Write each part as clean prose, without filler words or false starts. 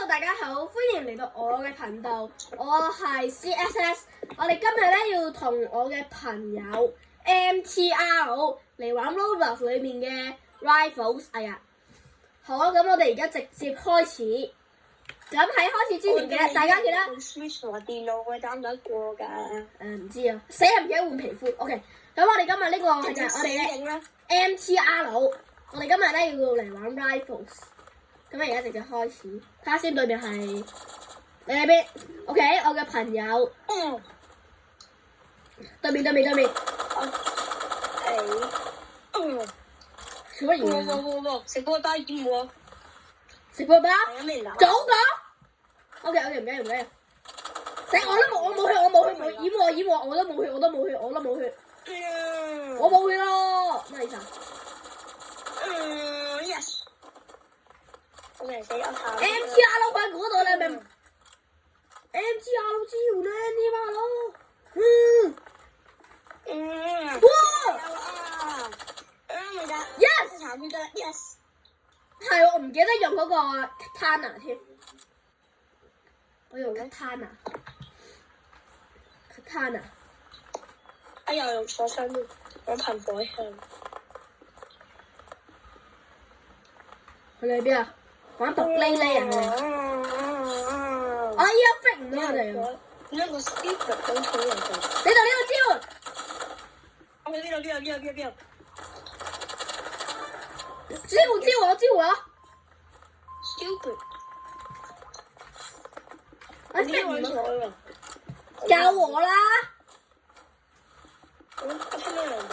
Hello， 大家好，歡迎嚟到我嘅頻道，我係 CSS。我哋今日咧要同我嘅朋友 MTR 嚟玩 Roblox 裏面嘅 Rivals。哎呀，好啊，咁我哋而家直接開始。咁喺開始之前嘅，大家記得 Switch 同埋電腦會打唔得過㗎。唔知啊，死人唔記得換皮膚。OK， 咁我哋今日呢個係我哋嘅 MTR。我哋今日咧要嚟玩 Rivals。咁而家直接開始，睇下先對面係你喺邊 ？OK， 我嘅朋友，對面。做乜嘢啊？食波包煙喎，食波包？早講。OK， 唔緊要。死我冇血，我冇血，我都冇血，我冇血咯，咩意思啊？Yes。我哋死咗下。MTR 喺嗰度你明？MTR 支援咧呢把咯。哇！Yes。Yes。係我唔記得用嗰個 Katana 添，我用 Katana。哎呀，用錯身添，我噴火槍。佢哋喺邊啊？玩獨匿匿啊！哎呀，逼唔到我哋啊！呢個 speaker 咁好嚟㗎。呢度支援。我去呢度。支援我。Stupid。我逼唔到。教我啦！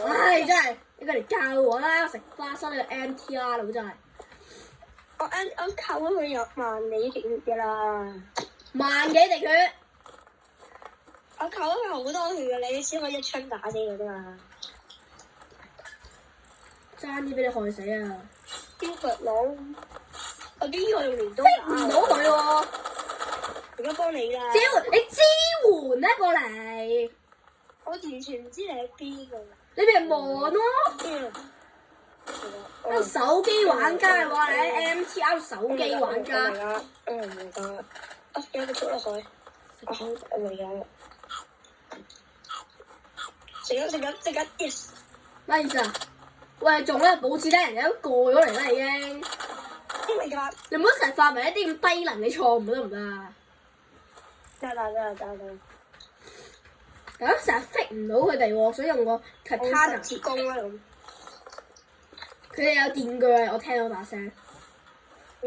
唉，真係你過嚟教我啦！食花生嘅 MTR 佬真係。我扣咗佢有萬幾滴血㗎啦，萬幾滴血。我扣咗佢好多血㗎，你先可以一槍打死佢啫嘛。爭啲俾你害死啊！標拔佬，我邊個用鐮刀打唔到佢喎。而家幫你啦。你支援咧過嚟。我完全唔知你喺邊㗎。你咪忙咯。手機玩家嘅話，你 MTR 手機玩家。有個捉落去。我未有。食緊 yes。咩意思啊？喂，仲咧保持得人都過咗嚟啦已經。你唔好成日發明一啲咁低能嘅錯誤得唔得啊？得。咁成日 fit 唔到佢哋喎，所以用個 Katana。截工啦咁。佢哋有電鋸，我聽到把聲。好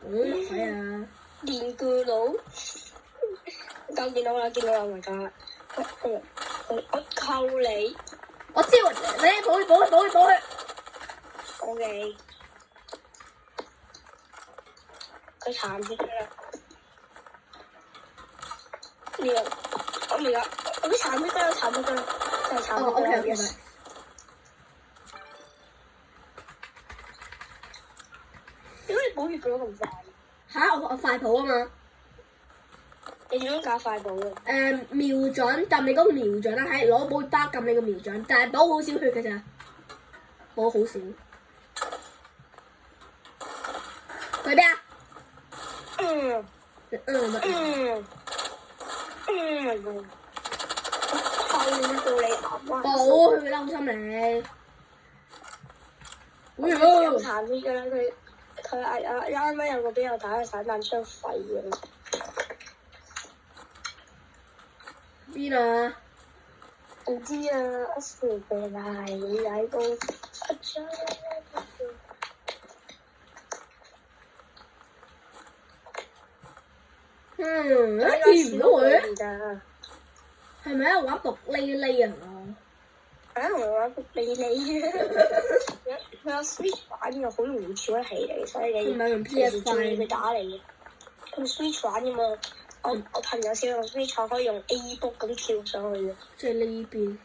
鬼啊！電鋸佬。見到啦，唔該。我扣你。我支援你，保佢。OK。佢殘血啦。我未有，我啲殘血啦，真係殘血啦。OK。點解你補血補得咁快？嚇！我快補啊嘛。你點樣教快補啊？瞄準撳你嗰個瞄準啦，係攞寶包撳你個瞄準，但係補好少血嘅咋，補好少。去邊啊？補佢啦，好心你。有殘血㗎啦，佢啱啱有個俾我打嘅散彈槍廢嘅。邊啊？唔知啊，我隨便係喺度出張。見唔到佢。係咪喺度玩獨匿匿啊？我玩獨匿匿。佢有 Switch 玩嘅，好容易跳得起嚟，所以你用 PS5 佢打你嘅。用 Switch 玩嘅嘛，我朋友先用 Switch 可以用 A book 咁跳上去嘅。即係呢邊。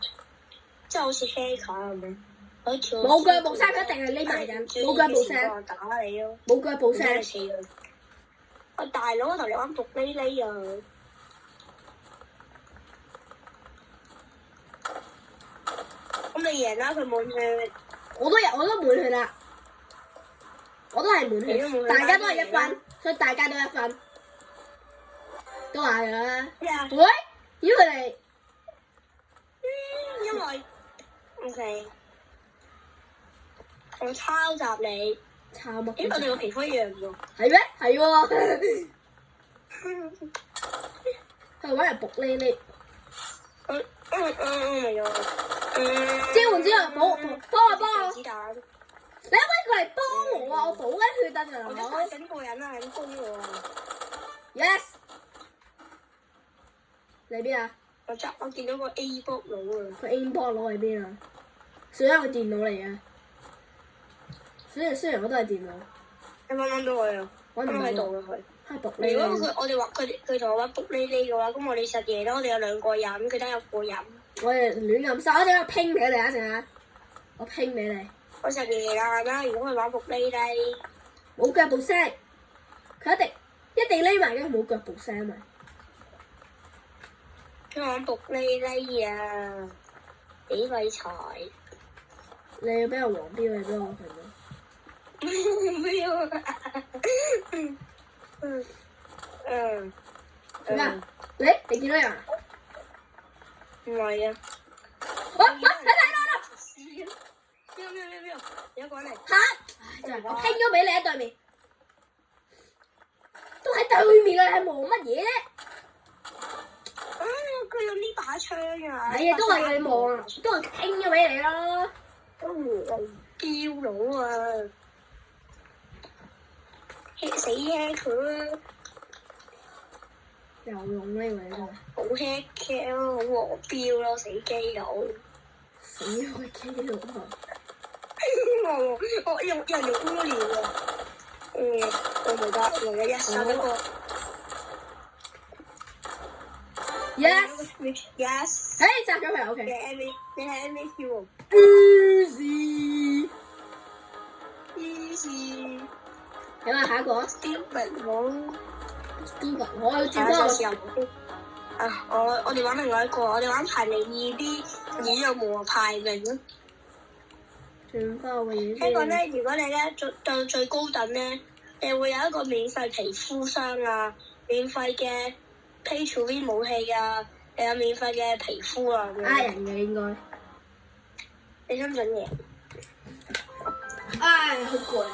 即係好似 Hacker 咁樣，可以跳。冇腳步聲，一定係匿埋緊。冇腳步聲。打你咯。冇腳步聲。我大佬，我同你玩獨匿匿啊！咁你贏啦，佢滿血。我都滿血啦。我都係滿血，大家都係1分，所以大家都1分。都話㗎啦。喂，咦佢哋？因為 OK， 我抄襲你。抄乜？咦，我哋個皮膚一樣喎。係咩？係喎。佢揾人仆呢呢。明咗。招唔招啊？幫我。子彈。你可唔可以過嚟幫我啊？我補緊血得㗎。我都快緊個人啊，係咁攻我啊。Yes。你邊啊？我見到個 A 波佬啊。個 A 波佬喺邊啊？算啦，佢電腦嚟嘅。雖然我都係電腦。你揾到佢啊？揾唔喺度啊佢。係仆呢。如果我哋話佢同我話仆呢呢嘅話，咁我哋實贏啦。我哋有2個人，佢得1個人。我哋亂咁殺，我哋我拼俾你啊！陣間我拼俾你。我實贏啦！如果佢玩仆呢呢，冇腳步聲，佢一定匿埋嘅，冇腳步聲嘛。佢玩仆呢呢啊！幾廢柴！你要俾人黃標，你俾我評咯。咩啊？做咩？你見到人啊？唔係啊！我睇到！喵！有個人嚟。嚇！真係我拼咗俾你喺對面，都喺對面啦，你望乜嘢咧？佢用呢把槍啊！係啊，都係你望啊，都係拼咗俾你啦。標佬啊！死 hack 佢啊！有用呢位真係。好 hack 咯，好黃標咯，死基佬！死開基佬啊！我用烏料啊！我冇得，我一殺一個。Yes。誒，殺咗佢 OK。你係 MVP 喎。Easy。有冇下一個 Stupid 喎。Stupid，我要轉翻我。啊！我哋玩另外一個，我哋玩排名2B，演有冇排名啊？轉翻我嘅嘢先。聽講咧，如果你咧到最高等咧，你會有一個免費皮膚箱啊，免費嘅 Pay to Win 武器啊，又有免費嘅皮膚啊。呃人嘅應該。你想唔想贏？唉，好攰啊！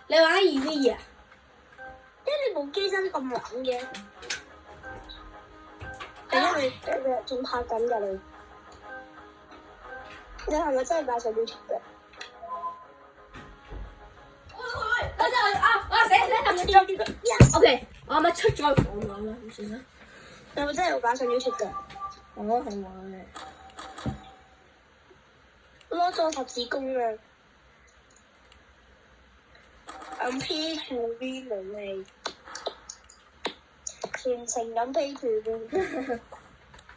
你玩2V2啊？因為你部機真咁玩嘅。因為你仲拍緊㗎你。你係咪真係擺上 YouTube 嘅？我 OK，我啱啱出咗去房玩啦，唔算啦。你係咪真係有擺上 YouTube 嘅？我好玩嘅。攞咗十字弓啊！P to V 武器，全程咁 P to V。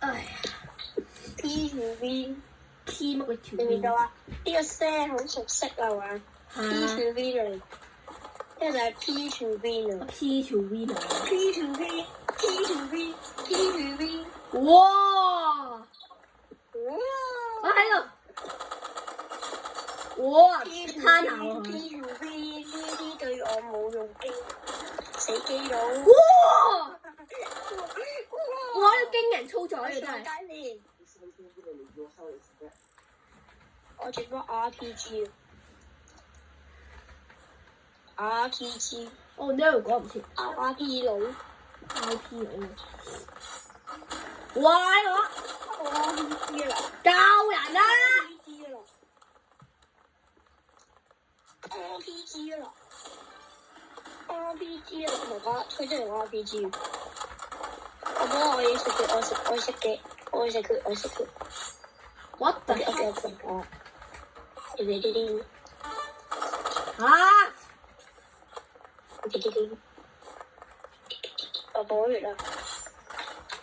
哎呀 ，P to V。P 乜鬼條？明唔明到啊？呢個聲好熟悉啊嘛 ！P to V 嚟，呢個就係 P to V 啊 ！P to V 嚟。P to V，P to V，P to V。哇！我喺度。哇！攤下喎。P to V 呢啲對我冇用機，死基佬。哇！哇！呢個驚人操作呢個真係。我轉咗 RPG。RPG。哦 no， 講唔切。RP 佬。RP 佬。哇！我 RPG 啦。教人啦。RPG 啦。RPG 啦，大家推出嚟 RPG。我已經食嘅，我食佢。What the heck？啊！我補血啦！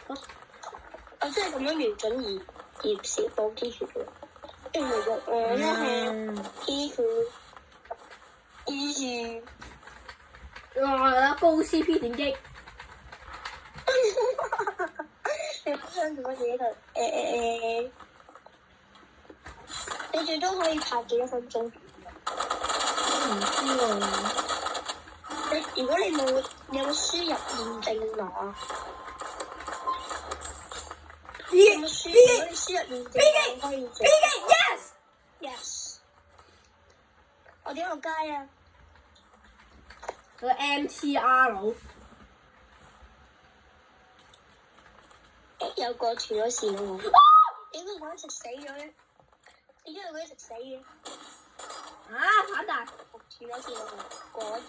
我真係咁樣瞄準而少補啲血嘅。因為我咧係 P 佢 E 哇！高 CP 點擊。你想做乜嘢㗎？你最多可以拍幾多分鐘？唔知喎。如果你冇，你有冇輸入驗證碼啊？有冇輸？如果你輸入驗證碼，可以做。Yes。我點落街啊？個 MTR。有個斷咗線喎。點解我一直死咗咧？點解佢一直死嘅？啊！反彈。斷咗線喎，果然。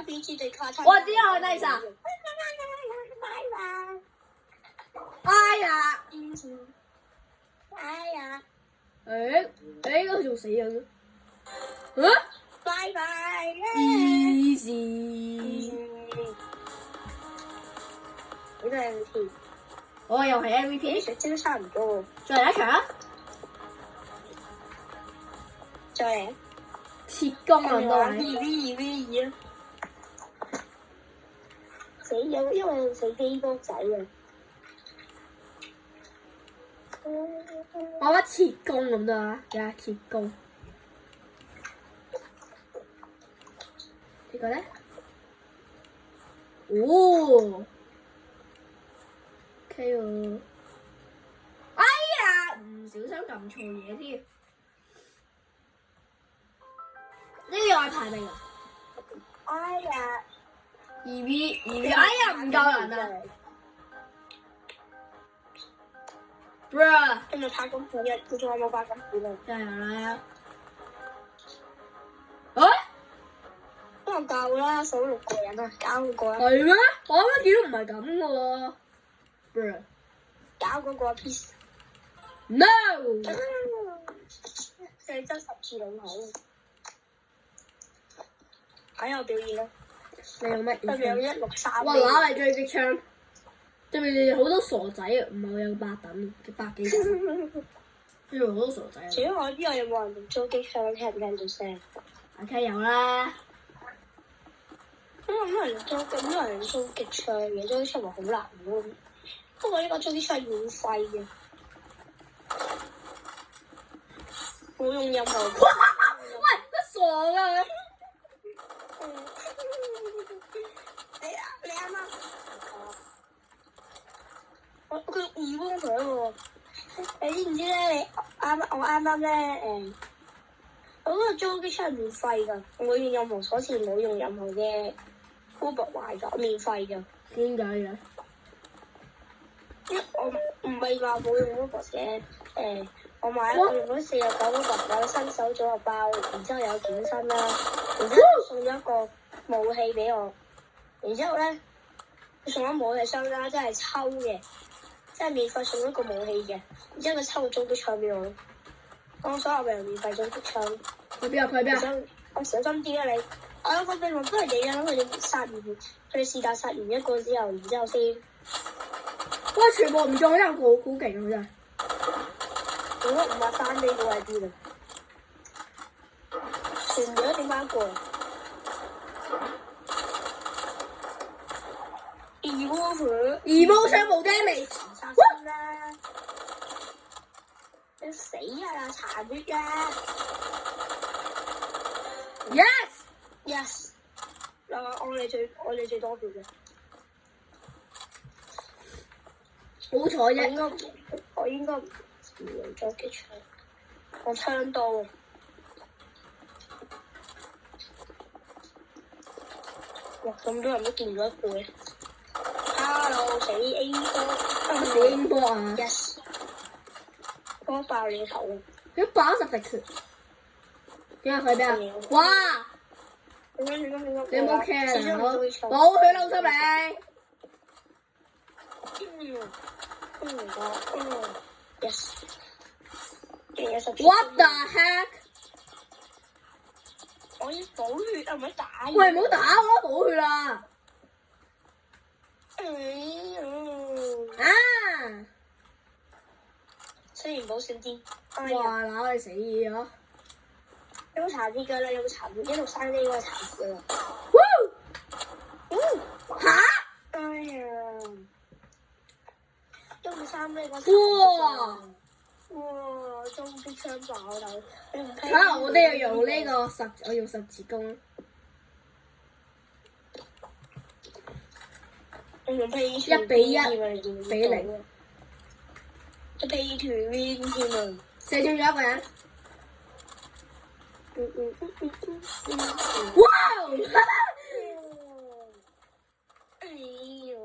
RPG 對卡我知道我那啥。哎呀！哎呀！佢仲死緊。拜拜。Easy。呢個 MVP。我又係 MVP。水晶差唔多喎。再嚟一場。再嚟。鐵工啊都係。2v2 啊！死咗，因為死飛波仔啊！我覺得鐵工咁得啦，有鐵工。呢個咧？哦 ，OK 喎。哎呀，唔小心撳錯嘢添。呢個係排名啊哎呀！2v2，哎呀，唔夠人啊！今日拍緊片，佢仲有冇拍緊片啊？加油啦！都話夠啦，數6個人啊，搞嗰個啊，係咩？我啱啱見到唔係咁嘅喎。搞嗰個 piece。 No！ 四則10次兩口。喺我表演咯。你用乜嘢槍？佢有163。哇！攞嚟追擊槍，對面好多傻仔啊！唔係我有8等嘅百幾等，跟住好多傻仔啊！除咗我之外，有冇人用狙擊槍？聽唔聽到聲？梗係有啦。咁多人用狙擊槍嘅，狙擊槍咪好難咯。不過呢個狙擊槍係免費嘅，冇用任何。喂，都傻啊！你啱啱佢2公佢喎，你知唔知咧？我啱啱咧我嗰個狙擊槍係免費㗎，冇用任何鎖匙，冇用任何嘅 Uber 壞㗎，免費㗎。點解嘅？我唔係話冇用 Uber 嘅，我用咗49 Uber 有新手組合包，然之後有健身啦，然之後送咗一個武器俾我，然之後咧佢送咗武器箱啦，即係抽嘅，即係免費送咗一個武器嘅，然之後佢抽個狙擊槍俾我，我所有嘅人免費狙擊槍。去邊啊？去邊啊？我小心啲啊你！我有個秘密都係你啊，佢哋殺完，佢哋是但殺完一個之後，然之後先。哇！全部唔中，真係好勁啊！真係。我都唔話3呢個喺邊啊？全部都點翻過嚟？Emotion 冇 damage。殺先啦！你死啊！殘血啊 Yes。我哋最多票嘅。好彩啫。我應該唔用狙擊槍，我槍刀。哇！咁多人都見唔到一個嘅。Hello， 死 A 波，死 A 波啊 ！Yes， 波爆你頭啊！佢80滴點解佢邊啊？哇！你冇 care 啊？冇血流出嚟。Yes。 What the heck？ 我要補血啊！唔好打。喂，唔好打我，補血啦！啊！雖然補少啲。哇！嗱，你死咗。有冇殘血㗎啦？有冇殘血？163呢個殘血㗎啦。嚇！哎呀！163呢個殘血。哇！衝擊槍爆頭，你唔批？我都要用呢個我用十字弓。我用 Pay 1比1比0，我 Pay to win 添啊！射中咗一個人。哇！哎呦！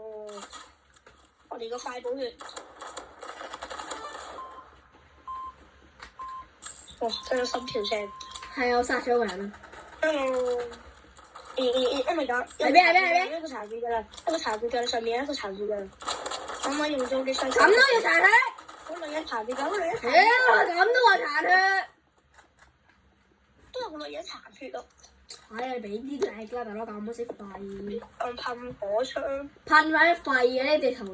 我哋個快寶血，哇！聽到心跳聲。係啊，我殺咗個人啊！一咪講，係邊？一個殘血㗎啦，一個殘血㗎啦，上面一個殘血㗎啦。可唔可以用中擊傷？咁都要殘血？嗰女人殘血㗎，嗰女人殘血。咁都話殘血？都有個女人殘血咯。唉，你俾啲力啦，大佬咁唔識廢。噴火槍。噴翻啲廢嘅呢地頭度。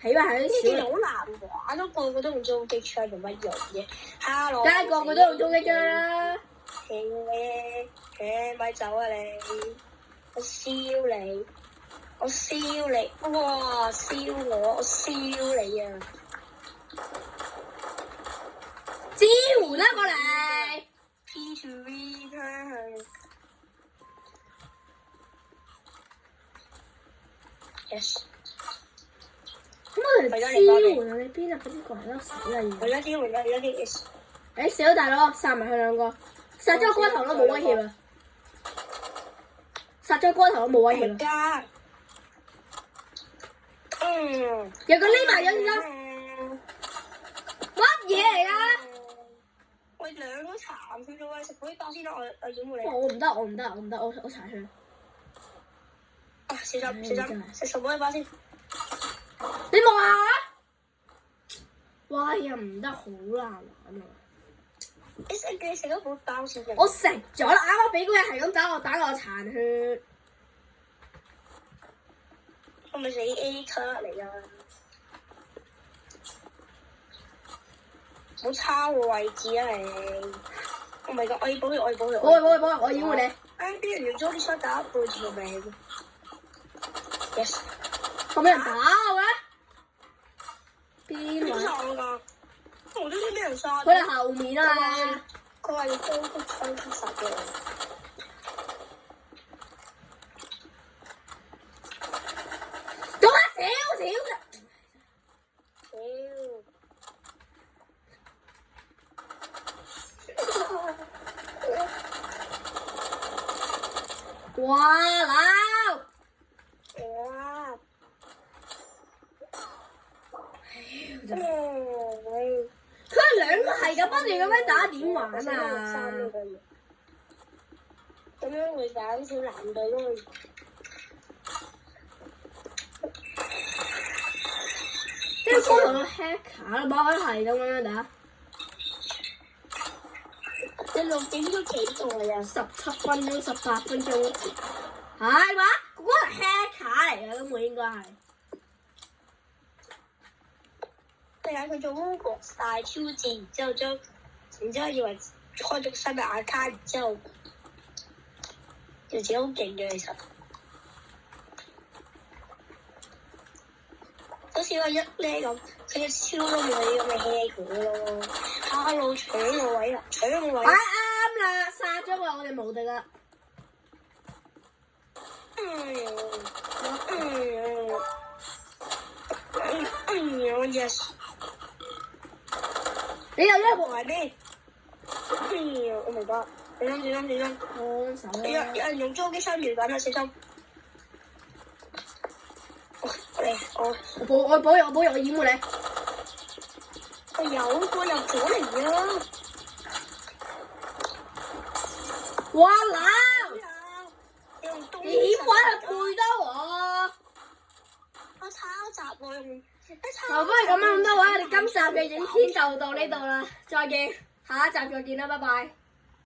起碼係呢啲啲好難玩咯，個個都用中擊槍做乜用嘅？Hello。梗係個個都用中擊槍啦。咪走啊你！我燒你！我燒你！哇！燒我！我燒你啊！支援啦過嚟 ！P2V 槍 Yes。咁我嚟支援啊！你邊啊？快啲過嚟啦！死啦要！我而家支援啦！而家啲 Yes。誒死咗大佬，殺埋佢兩個，殺咗個頭都冇威脅啊！殺咗個頭都冇威脅啊！有個匿埋咗點解？乜嘢嚟㗎？喂，兩個殘血咗喂，食嗰啲包先啦，我掩護你。我唔得，我殘血。啊！小心！食熟嗰啲包先。你望下！哇！又唔得，好難玩啊！你食咗個包先嘅。我食咗啦，啱啱俾嗰人係咁打我殘血。我咪死 A 卡嚟㗎！唔好抄我位置啊你！我咪講，我要保護，我掩護你。啲人用咗啲槍打背住個命。Yes。咁俾人打我嘅？邊位？我㗎，我都知俾人殺。佢喺後面啊！佢話要高級槍殺嘅。哇！鬧！哇！佢哋兩個係咁不斷咁樣打，點玩啊？咁樣會減少難度咯。呢個同個 hacker 冇可能係咁樣打。你6點都幾耐啊？17分鐘、18分鐘。係嘛？嗰個係 hacker 嚟嘅，根本應該係。你睇佢做魔國大挑戰，然之後以為開咗新嘅眼卡，然之後就自己好勁嘅其實。好似我一咧咁，佢一超都冇你咁嘅 hea 佢咯。Hello，搶我位啊！搶我位！啱啦，殺咗我哋無敵啦！yes。你又一個埋邊？Oh my god！小心！幫手啦！有人用狙擊槍瞄緊啊！小心！我保佑，我掩護你。有個入咗嚟啊！哇鬧！你點玩啊？配得我！我抄襲我用。好，不如咁樣咁多位，我哋今集嘅影片就到呢度啦，再見，下一集再見啦，拜拜。